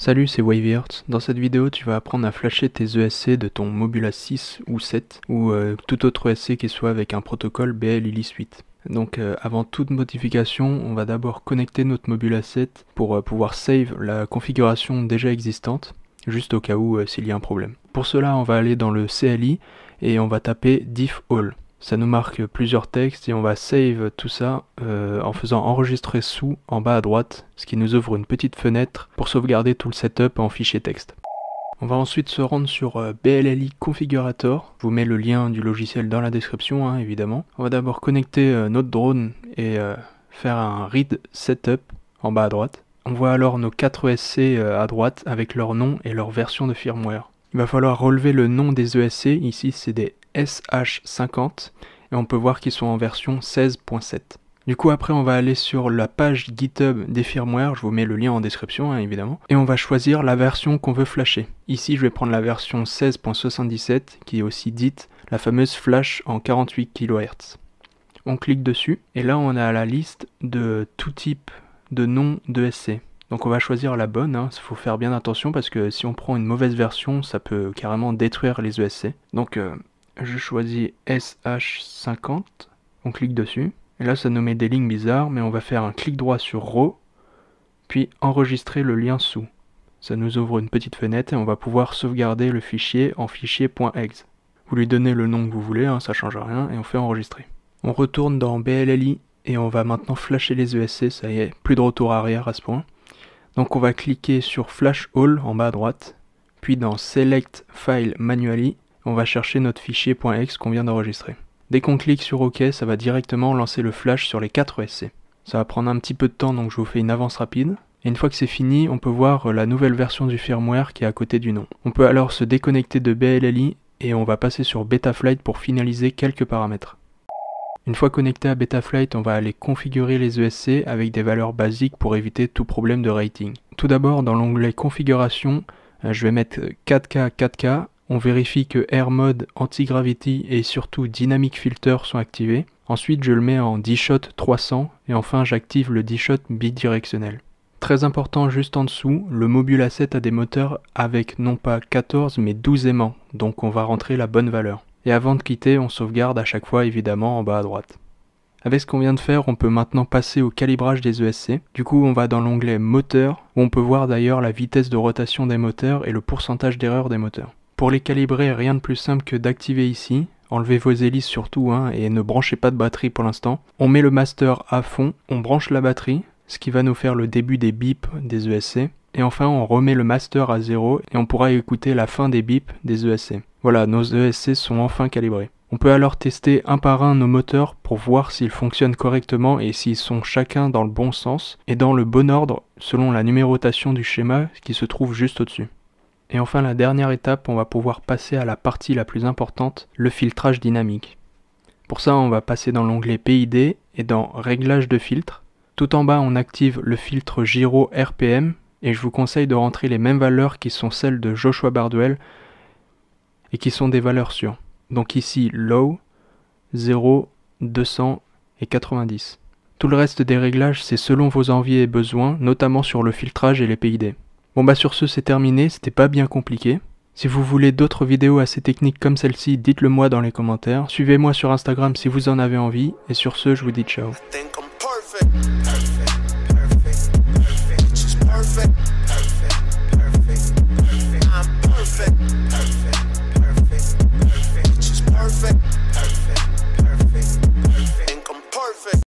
Salut, c'est WavyEarth. Dans cette vidéo, tu vas apprendre à flasher tes ESC de ton Mobula 6 ou 7 ou tout autre ESC qui soit avec un protocole BLILIS 8. Donc avant toute modification, on va d'abord connecter notre Mobula 7 pour pouvoir save la configuration déjà existante, juste au cas où s'il y a un problème. Pour cela, on va aller dans le CLI et on va taper diff all. Ça nous marque plusieurs textes et on va save tout ça en faisant enregistrer sous en bas à droite, ce qui nous ouvre une petite fenêtre pour sauvegarder tout le setup en fichier texte. On va ensuite se rendre sur BLLI Configurator. Je vous mets le lien du logiciel dans la description, évidemment. On va d'abord connecter notre drone et faire un read setup en bas à droite. On voit alors nos 4 ESC à droite avec leur nom et leur version de firmware. Il va falloir relever le nom des ESC. Ici, c'est des SH50 et on peut voir qu'ils sont en version 16.7. Du coup après on va aller sur la page GitHub des firmware, je vous mets le lien en description évidemment, et on va choisir la version qu'on veut flasher. Ici je vais prendre la version 16.77 qui est aussi dite la fameuse flash en 48 kHz. On clique dessus et là on a la liste de tout type de noms d'ESC. Donc on va choisir la bonne, il faut faire bien attention parce que si on prend une mauvaise version ça peut carrément détruire les ESC. Donc je choisis SH50, on clique dessus, et là ça nous met des lignes bizarres, mais on va faire un clic droit sur Raw, puis enregistrer le lien sous. Ça nous ouvre une petite fenêtre et on va pouvoir sauvegarder le fichier en fichier.exe. Vous lui donnez le nom que vous voulez, ça change rien, et on fait enregistrer. On retourne dans BLLI et on va maintenant flasher les ESC, ça y est, plus de retour arrière à ce point. Donc on va cliquer sur Flash All en bas à droite, puis dans Select File Manually, on va chercher notre fichier .exe qu'on vient d'enregistrer. Dès qu'on clique sur OK, ça va directement lancer le flash sur les 4 ESC. Ça va prendre un petit peu de temps, donc je vous fais une avance rapide. Et une fois que c'est fini, on peut voir la nouvelle version du firmware qui est à côté du nom. On peut alors se déconnecter de BLLI et on va passer sur Betaflight pour finaliser quelques paramètres. Une fois connecté à Betaflight, on va aller configurer les ESC avec des valeurs basiques pour éviter tout problème de rating. Tout d'abord, dans l'onglet Configuration, je vais mettre 4K 4K. On vérifie que Air Mode, Anti-Gravity et surtout Dynamic Filter sont activés. Ensuite, je le mets en D-Shot 300 et enfin j'active le D-Shot bidirectionnel. Très important, juste en dessous, le Mobula 7 a des moteurs avec non pas 14 mais 12 aimants, donc on va rentrer la bonne valeur. Et avant de quitter, on sauvegarde à chaque fois évidemment en bas à droite. Avec ce qu'on vient de faire, on peut maintenant passer au calibrage des ESC. Du coup, on va dans l'onglet Moteur, où on peut voir d'ailleurs la vitesse de rotation des moteurs et le pourcentage d'erreur des moteurs. Pour les calibrer, rien de plus simple que d'activer ici, enlevez vos hélices surtout et ne branchez pas de batterie pour l'instant. On met le master à fond, on branche la batterie, ce qui va nous faire le début des bips des ESC. Et enfin on remet le master à 0 et on pourra écouter la fin des bips des ESC. Voilà, nos ESC sont enfin calibrés. On peut alors tester un par un nos moteurs pour voir s'ils fonctionnent correctement et s'ils sont chacun dans le bon sens et dans le bon ordre selon la numérotation du schéma qui se trouve juste au-dessus. Et enfin la dernière étape, on va pouvoir passer à la partie la plus importante, le filtrage dynamique. Pour ça, on va passer dans l'onglet PID et dans Réglages de filtre. Tout en bas, on active le filtre Gyro RPM et je vous conseille de rentrer les mêmes valeurs qui sont celles de Joshua Bardwell et qui sont des valeurs sûres. Donc ici, Low, 0, 200 et 90. Tout le reste des réglages, c'est selon vos envies et besoins, notamment sur le filtrage et les PID. Bon sur ce c'est terminé, c'était pas bien compliqué. Si vous voulez d'autres vidéos assez techniques comme celle-ci, dites-le moi dans les commentaires. Suivez-moi sur Instagram si vous en avez envie, et sur ce je vous dis ciao.